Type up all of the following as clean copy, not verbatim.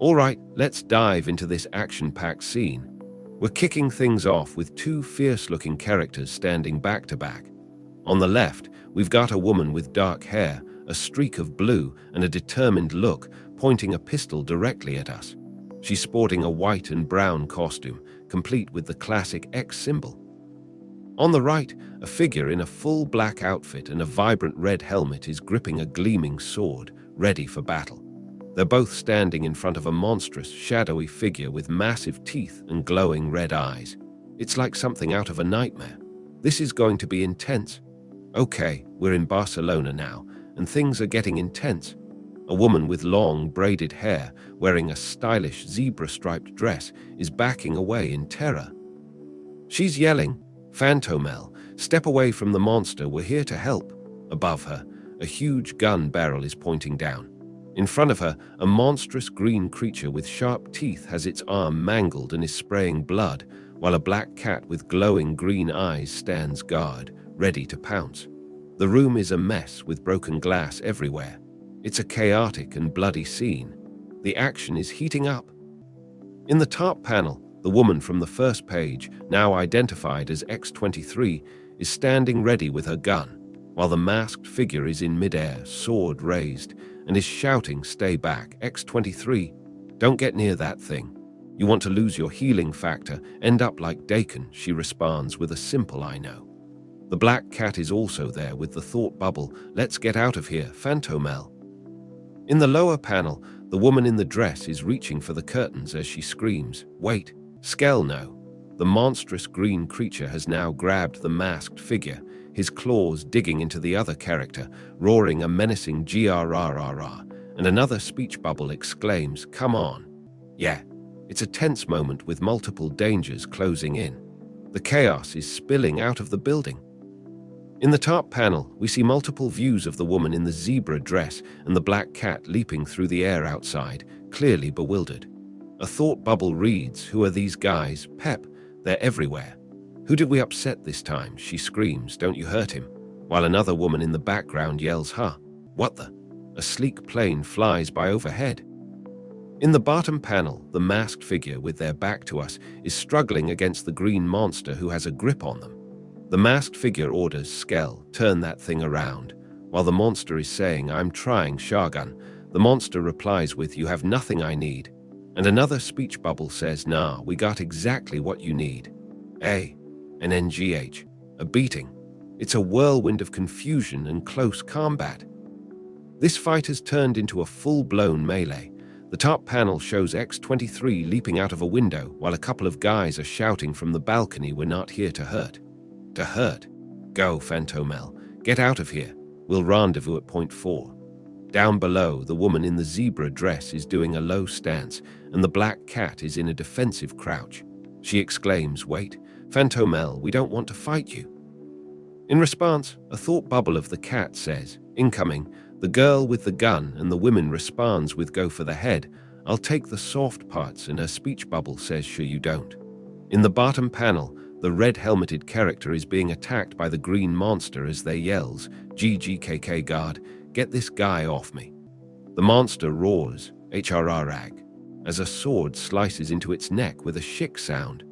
All right, let's dive into this action-packed scene. We're kicking things off with two fierce-looking characters standing back to back. On the left, we've got a woman with dark hair, a streak of blue, and a determined look, pointing a pistol directly at us. She's sporting a white and brown costume, complete with the classic X symbol. On the right, a figure in a full black outfit and a vibrant red helmet is gripping a gleaming sword, ready for battle. They're both standing in front of a monstrous, shadowy figure with massive teeth and glowing red eyes. It's like something out of a nightmare. This is going to be intense. Okay, we're in Barcelona now, and things are getting intense. A woman with long, braided hair, wearing a stylish zebra-striped dress, is backing away in terror. She's yelling, "Phantomel, step away from the monster, we're here to help." Above her, a huge gun barrel is pointing down. In front of her, a monstrous green creature with sharp teeth has its arm mangled and is spraying blood, while a black cat with glowing green eyes stands guard, ready to pounce. The room is a mess with broken glass everywhere. It's a chaotic and bloody scene. The action is heating up. In the top panel, the woman from the first page, now identified as X-23, is standing ready with her gun, while the masked figure is in midair, sword raised, and is shouting, "Stay back, X-23, don't get near that thing. You want to lose your healing factor, end up like Dakin," she responds with a simple "I know." The black cat is also there with the thought bubble, "Let's get out of here, Phantomel." In the lower panel, the woman in the dress is reaching for the curtains as she screams, "Wait, Skell, no." The monstrous green creature has now grabbed the masked figure, his claws digging into the other character, roaring a menacing grrrr, and another speech bubble exclaims, "Come on." Yeah, it's a tense moment with multiple dangers closing in. The chaos is spilling out of the building. In the top panel, we see multiple views of the woman in the zebra dress and the black cat leaping through the air outside, clearly bewildered. A thought bubble reads, "Who are these guys? Pep, they're everywhere. Who did we upset this time?" She screams, "Don't you hurt him," while another woman in the background yells, "Huh, what the?" A sleek plane flies by overhead. In the bottom panel, the masked figure with their back to us is struggling against the green monster who has a grip on them. The masked figure orders, "Skell, turn that thing around." While the monster is saying, "I'm trying, Shargun," the monster replies with, "You have nothing I need." And another speech bubble says, "Nah, we got exactly what you need." An NGH, a beating. It's a whirlwind of confusion and close combat. This fight has turned into a full-blown melee. The top panel shows X-23 leaping out of a window while a couple of guys are shouting from the balcony, "We're not here to hurt." To hurt? Go, Phantomel. Get out of here. We'll rendezvous at point 4. Down below, the woman in the zebra dress is doing a low stance, and the black cat is in a defensive crouch. She exclaims, "Wait, Phantomel, we don't want to fight you." In response, a thought bubble of the cat says, "Incoming." The girl with the gun and the women responds with, "Go for the head. I'll take the soft parts," and her speech bubble says, "Sure you don't." In the bottom panel, the red-helmeted character is being attacked by the green monster as they yells, "GGKK guard, get this guy off me." The monster roars, "HRRAG," as a sword slices into its neck with a shick sound.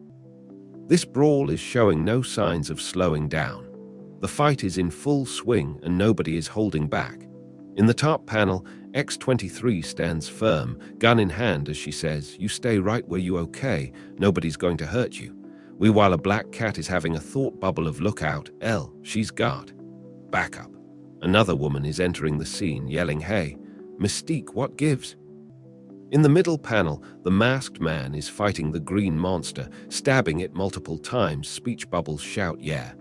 This brawl is showing no signs of slowing down. The fight is in full swing and nobody is holding back. In the top panel, X-23 stands firm, gun in hand as she says, "You stay right where you okay, nobody's going to hurt you." While a black cat is having a thought bubble of "Look out, L, she's got." Backup. Another woman is entering the scene, yelling, "Hey, Mystique, what gives?" In the middle panel, the masked man is fighting the green monster, stabbing it multiple times. Speech bubbles shout, "Yeah,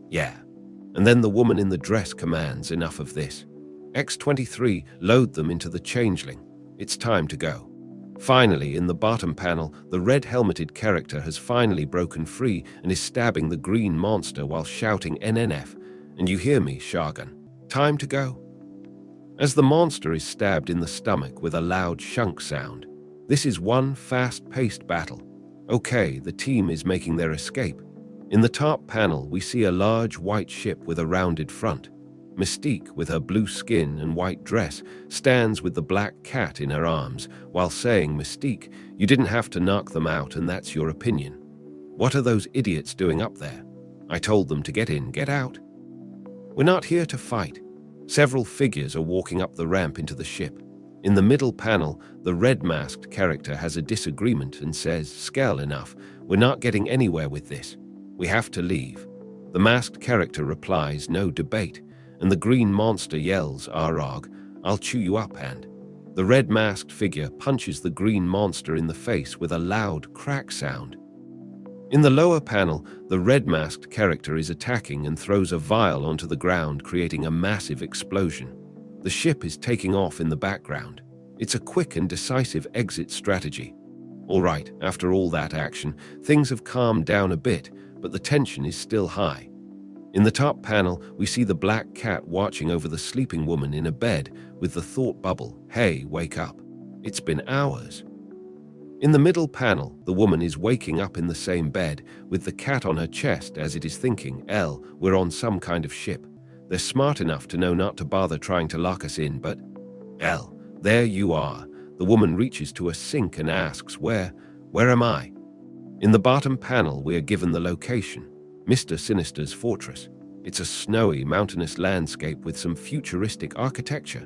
yeah." And then the woman in the dress commands, "Enough of this. X-23, load them into the changeling. It's time to go." Finally, in the bottom panel, the red-helmeted character has finally broken free and is stabbing the green monster while shouting, "NNF, and you hear me, Shargun. Time to go." As the monster is stabbed in the stomach with a loud shunk sound. This is one fast-paced battle. Okay, the team is making their escape. In the top panel, we see a large white ship with a rounded front. Mystique, with her blue skin and white dress, stands with the black cat in her arms while saying, "Mystique, you didn't have to knock them out and that's your opinion. What are those idiots doing up there? I told them to get in, get out." We're not here to fight. Several figures are walking up the ramp into the ship. In the middle panel, the red-masked character has a disagreement and says, "Skell enough, we're not getting anywhere with this. We have to leave." The masked character replies, "No debate," and the green monster yells, "Arog, I'll chew you up," and the red-masked figure punches the green monster in the face with a loud crack sound. In the lower panel, the red-masked character is attacking and throws a vial onto the ground, creating a massive explosion. The ship is taking off in the background. It's a quick and decisive exit strategy. All right, after all that action, things have calmed down a bit, but the tension is still high. In the top panel, we see the black cat watching over the sleeping woman in a bed with the thought bubble, "Hey, wake up. It's been hours." In the middle panel, the woman is waking up in the same bed with the cat on her chest as it is thinking, we're on some kind of ship. They're smart enough to know not to bother trying to lock us in, but there you are." The woman reaches to a sink and asks, Where am I?" In the bottom panel, we are given the location, Mr. Sinister's fortress. It's a snowy, mountainous landscape with some futuristic architecture.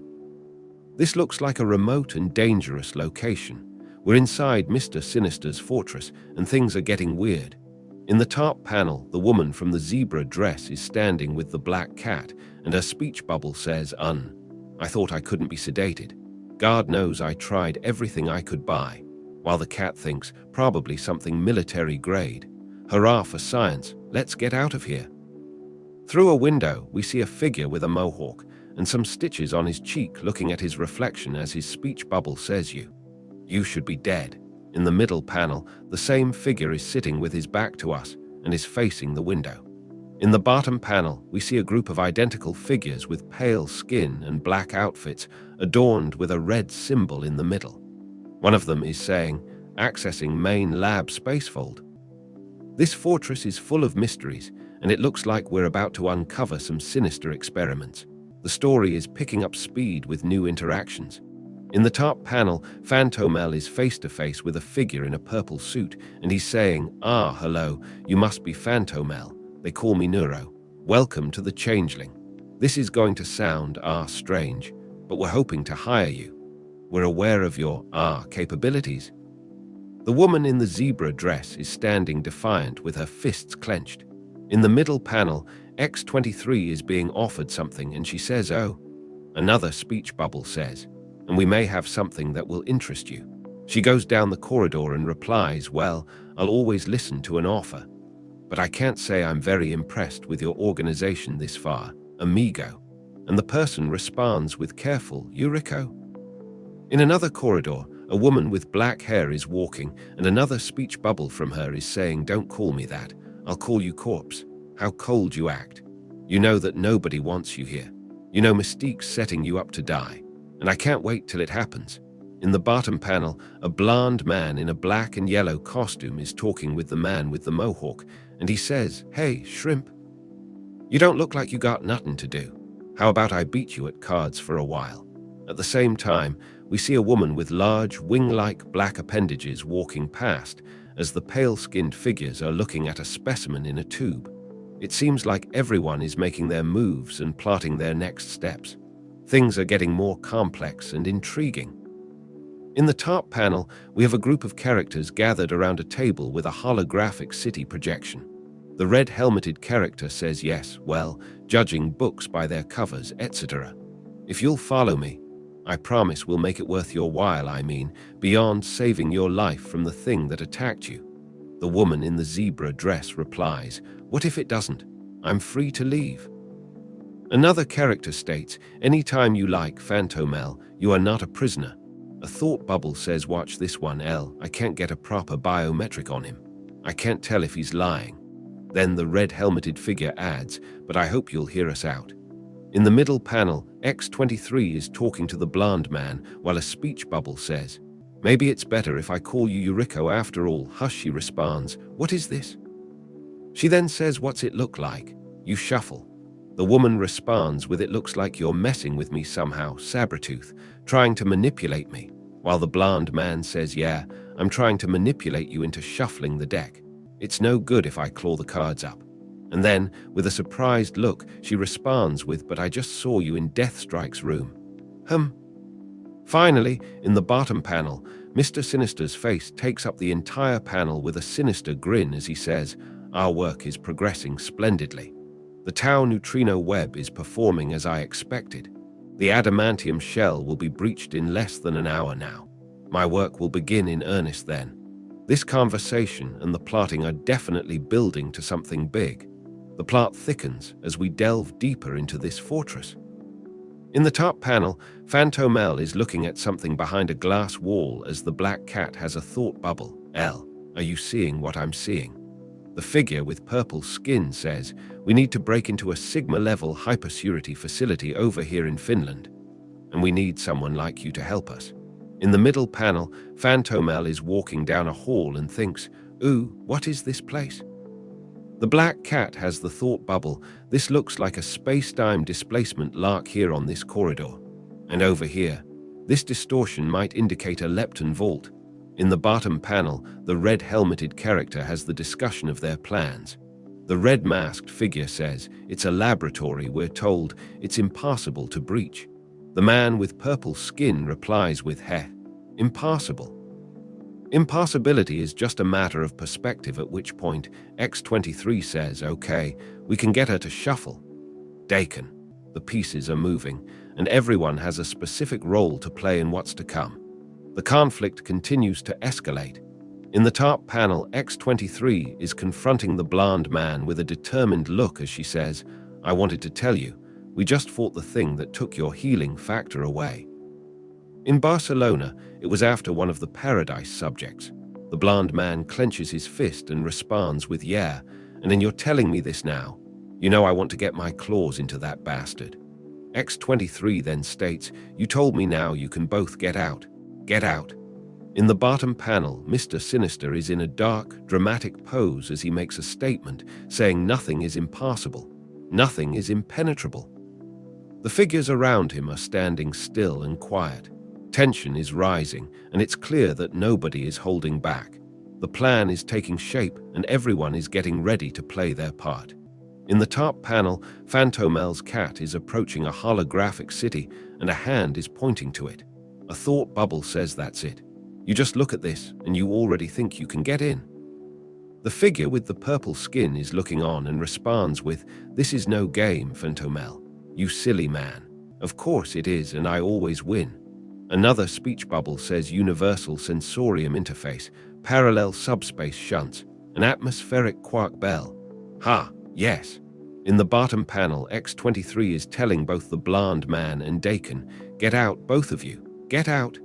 This looks like a remote and dangerous location. We're inside Mr. Sinister's fortress, and things are getting weird. In the top panel, the woman from the zebra dress is standing with the black cat, and her speech bubble says, I thought I couldn't be sedated. God knows I tried everything I could buy." While the cat thinks, probably something military grade. Hurrah for science, let's get out of here. Through a window, we see a figure with a mohawk and some stitches on his cheek looking at his reflection as his speech bubble says, You should be dead." In the middle panel, the same figure is sitting with his back to us and is facing the window. In the bottom panel, we see a group of identical figures with pale skin and black outfits adorned with a red symbol in the middle. One of them is saying, "Accessing main lab spacefold." This fortress is full of mysteries, and it looks like we're about to uncover some sinister experiments. The story is picking up speed with new interactions. In the top panel, Phantomel is face-to-face with a figure in a purple suit, and he's saying, hello, you must be Phantomel. They call me Neuro. Welcome to the Changeling. This is going to sound, strange, but we're hoping to hire you. We're aware of your, capabilities." The woman in the zebra dress is standing defiant with her fists clenched. In the middle panel, X-23 is being offered something, and she says, Another speech bubble says, "And we may have something that will interest you." She goes down the corridor and replies, "Well, I'll always listen to an offer. But I can't say I'm very impressed with your organization this far, amigo." And the person responds with careful, "Yuriko." In another corridor, a woman with black hair is walking, and another speech bubble from her is saying, "Don't call me that. I'll call you corpse. How cold you act. You know that nobody wants you here. You know Mystique's setting you up to die. And I can't wait till it happens." In the bottom panel, a blonde man in a black and yellow costume is talking with the man with the mohawk, and he says, "Hey, shrimp. You don't look like you got nothing to do. How about I beat you at cards for a while?" At the same time, we see a woman with large, wing-like black appendages walking past as the pale-skinned figures are looking at a specimen in a tube. It seems like everyone is making their moves and plotting their next steps. Things are getting more complex and intriguing. In the top panel, we have a group of characters gathered around a table with a holographic city projection. The red-helmeted character says yes, well, judging books by their covers, etc. If you'll follow me, I promise we'll make it worth your while, beyond saving your life from the thing that attacked you. The woman in the zebra dress replies, "What if it doesn't? I'm free to leave." Another character states, "Anytime you like, Phantomel, you are not a prisoner." A thought bubble says, "Watch this one, I can't get a proper biometric on him. I can't tell if he's lying." Then the red-helmeted figure adds, "But I hope you'll hear us out." In the middle panel, X-23 is talking to the blonde man, while a speech bubble says, "Maybe it's better if I call you Yuriko after all." "Hush," she responds, "What is this?" She then says, "What's it look like?" "You shuffle." The woman responds with, "It looks like you're messing with me somehow, Sabretooth, trying to manipulate me," while the blonde man says, "Yeah, I'm trying to manipulate you into shuffling the deck. It's no good if I claw the cards up." And then, with a surprised look, she responds with, "But I just saw you in Deathstrike's room." Hmm. Finally, in the bottom panel, Mr. Sinister's face takes up the entire panel with a sinister grin as he says, "Our work is progressing splendidly. The Tau neutrino web is performing as I expected. The adamantium shell will be breached in less than an hour now. My work will begin in earnest then." This conversation and the plotting are definitely building to something big. The plot thickens as we delve deeper into this fortress. In the top panel, Phantomel is looking at something behind a glass wall as the black cat has a thought bubble. "L, are you seeing what I'm seeing?" The figure with purple skin says, "We need to break into a Sigma-level hypersecurity facility over here in Finland, and we need someone like you to help us." In the middle panel, Phantomel is walking down a hall and thinks, "Ooh, what is this place?" The black cat has the thought bubble. "This looks like a space-time displacement lark here on this corridor. And over here, this distortion might indicate a lepton vault." In the bottom panel, the red-helmeted character has the discussion of their plans. The red-masked figure says, "It's a laboratory, we're told. It's impossible to breach." The man with purple skin replies with, "Heh, impossible." Impossibility is just a matter of perspective, at which point X-23 says, "Okay, we can get her to shuffle." Dakin. The pieces are moving, and everyone has a specific role to play in what's to come. The conflict continues to escalate. In the top panel, X-23 is confronting the blonde man with a determined look as she says, "I wanted to tell you, we just fought the thing that took your healing factor away." In Barcelona, it was after one of the Paradise subjects. The blonde man clenches his fist and responds with, "Yeah, and then you're telling me this now. You know I want to get my claws into that bastard." X-23 then states, "You told me, now you can both get out. Get out." In the bottom panel, Mr. Sinister is in a dark, dramatic pose as he makes a statement saying nothing is impossible, nothing is impenetrable. The figures around him are standing still and quiet. Tension is rising, and it's clear that nobody is holding back. The plan is taking shape, and everyone is getting ready to play their part. In the top panel, Phantomel's cat is approaching a holographic city, and a hand is pointing to it. A thought bubble says, "That's it. You just look at this, and you already think you can get in." The figure with the purple skin is looking on and responds with, "This is no game, Phantomel. You silly man. Of course it is, and I always win." Another speech bubble says, "Universal Sensorium Interface, Parallel Subspace Shunts, an Atmospheric Quark Bell." Ha, yes. In the bottom panel, X-23 is telling both the blonde man and Dakin, "Get out, both of you. Get out."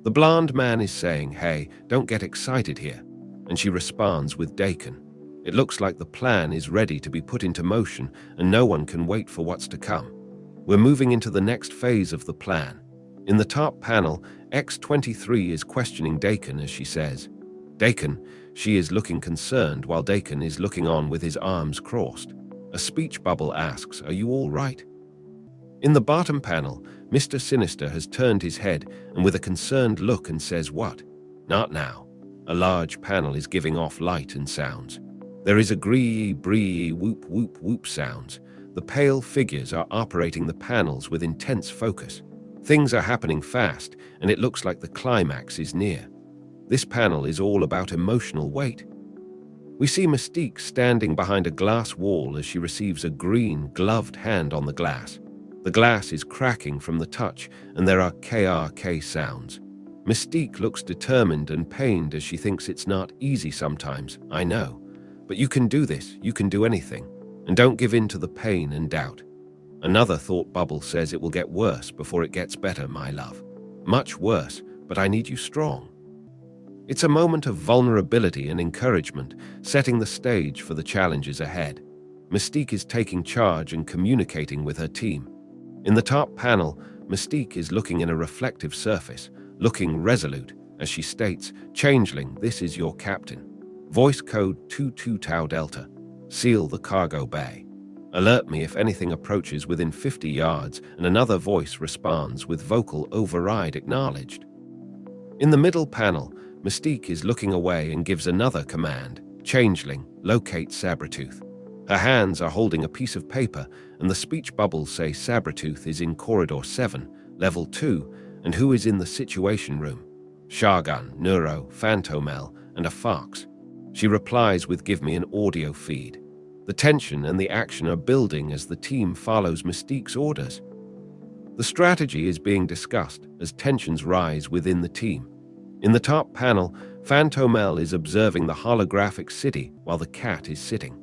The blonde man is saying, "Hey, don't get excited here." And she responds with Dakin, "It looks like the plan is ready to be put into motion, and no one can wait for what's to come. We're moving into the next phase of the plan." In the top panel, X-23 is questioning Dakin as she says, "Dakin." She is looking concerned while Dakin is looking on with his arms crossed. A speech bubble asks, "Are you all right?" In the bottom panel, Mr. Sinister has turned his head and with a concerned look and says, "What? Not now." A large panel is giving off light and sounds. There is a gree, bree, whoop, whoop, whoop sounds. The pale figures are operating the panels with intense focus. Things are happening fast, and it looks like the climax is near. This panel is all about emotional weight. We see Mystique standing behind a glass wall as she receives a green, gloved hand on the glass. The glass is cracking from the touch, and there are KRK sounds. Mystique looks determined and pained as she thinks it's not easy sometimes, I know. But you can do this, you can do anything, and don't give in to the pain and doubt. Another thought bubble says, "It will get worse before it gets better, my love. Much worse, but I need you strong." It's a moment of vulnerability and encouragement, setting the stage for the challenges ahead. Mystique is taking charge and communicating with her team. In the top panel, Mystique is looking in a reflective surface, looking resolute, as she states, "Changeling, this is your captain. Voice code 22 Tau Delta. Seal the cargo bay." Alert me if anything approaches within 50 yards, and another voice responds with vocal override acknowledged. In the middle panel, Mystique is looking away and gives another command, Changeling, locate Sabretooth. Her hands are holding a piece of paper, and the speech bubbles say Sabretooth is in Corridor 7, Level 2, and who is in the Situation Room? Shargun, Neuro, Phantomel, and a Fox. She replies with give me an audio feed. The tension and the action are building as the team follows Mystique's orders. The strategy is being discussed as tensions rise within the team. In the top panel, Phantomel is observing the holographic city while the cat is sitting.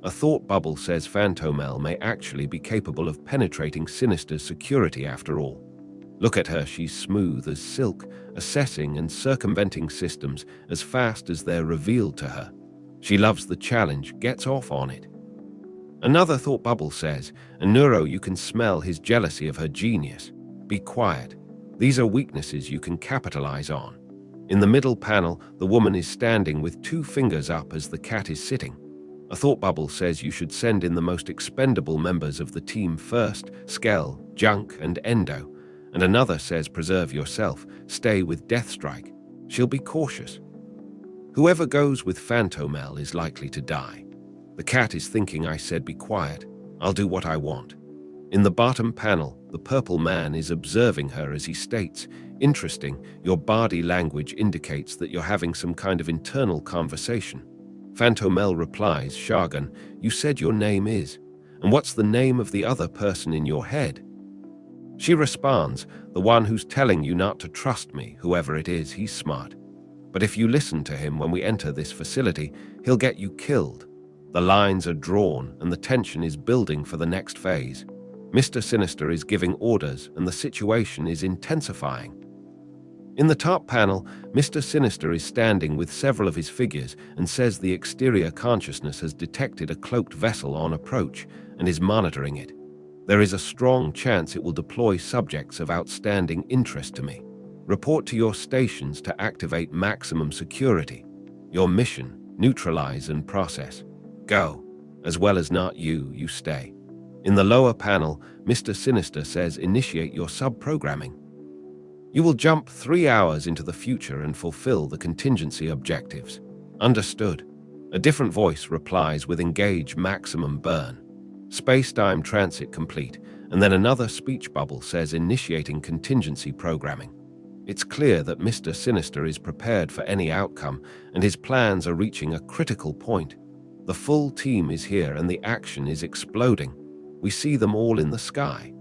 A thought bubble says Phantomel may actually be capable of penetrating Sinister's security after all. Look at her, she's smooth as silk, assessing and circumventing systems as fast as they're revealed to her. She loves the challenge, gets off on it. Another thought bubble says, and Neuro, you can smell his jealousy of her genius. Be quiet. These are weaknesses you can capitalize on. In the middle panel, the woman is standing with 2 fingers up as the cat is sitting. A thought bubble says you should send in the most expendable members of the team first, Skell, Junk, and Endo. And another says preserve yourself, stay with Deathstrike. She'll be cautious. Whoever goes with Phantomel is likely to die. The cat is thinking I said be quiet. I'll do what I want. In the bottom panel, the purple man is observing her as he states, interesting, your body language indicates that you're having some kind of internal conversation. Phantomel replies, Shargun, you said your name is. And what's the name of the other person in your head? She responds, the one who's telling you not to trust me, whoever it is, he's smart. But if you listen to him when we enter this facility, he'll get you killed. The lines are drawn and the tension is building for the next phase. Mr. Sinister is giving orders and the situation is intensifying. In the top panel, Mr. Sinister is standing with several of his figures and says the exterior consciousness has detected a cloaked vessel on approach and is monitoring it. There is a strong chance it will deploy subjects of outstanding interest to me. Report to your stations to activate maximum security. Your mission, neutralize and process. Go. As well as not you, you stay. In the lower panel, Mr. Sinister says initiate your sub-programming. You will jump 3 hours into the future and fulfill the contingency objectives. Understood. A different voice replies with engage maximum burn. Space-time transit complete, and then another speech bubble says initiating contingency programming. It's clear that Mr. Sinister is prepared for any outcome, and his plans are reaching a critical point. The full team is here and the action is exploding. We see them all in the sky.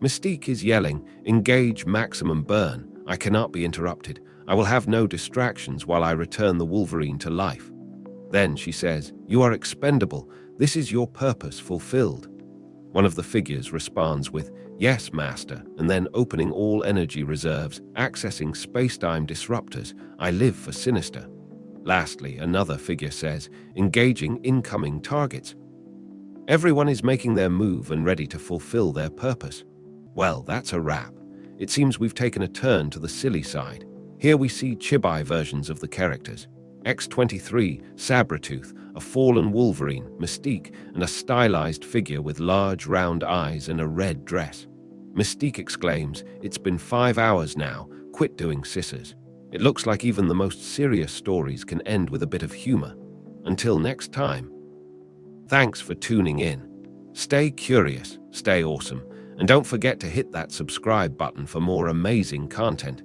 Mystique is yelling, engage maximum burn. I cannot be interrupted. I will have no distractions while I return the Wolverine to life. Then she says, you are expendable. This is your purpose fulfilled. One of the figures responds with, yes, master, and then opening all energy reserves, accessing space-time disruptors. I live for Sinister. Lastly, another figure says, engaging incoming targets. Everyone is making their move and ready to fulfill their purpose. Well, that's a wrap. It seems we've taken a turn to the silly side. Here we see chibi versions of the characters. X-23, Sabretooth, a fallen Wolverine, Mystique, and a stylized figure with large round eyes and a red dress. Mystique exclaims, it's been 5 hours now, quit doing scissors. It looks like even the most serious stories can end with a bit of humor. Until next time. Thanks for tuning in. Stay curious, stay awesome, and don't forget to hit that subscribe button for more amazing content.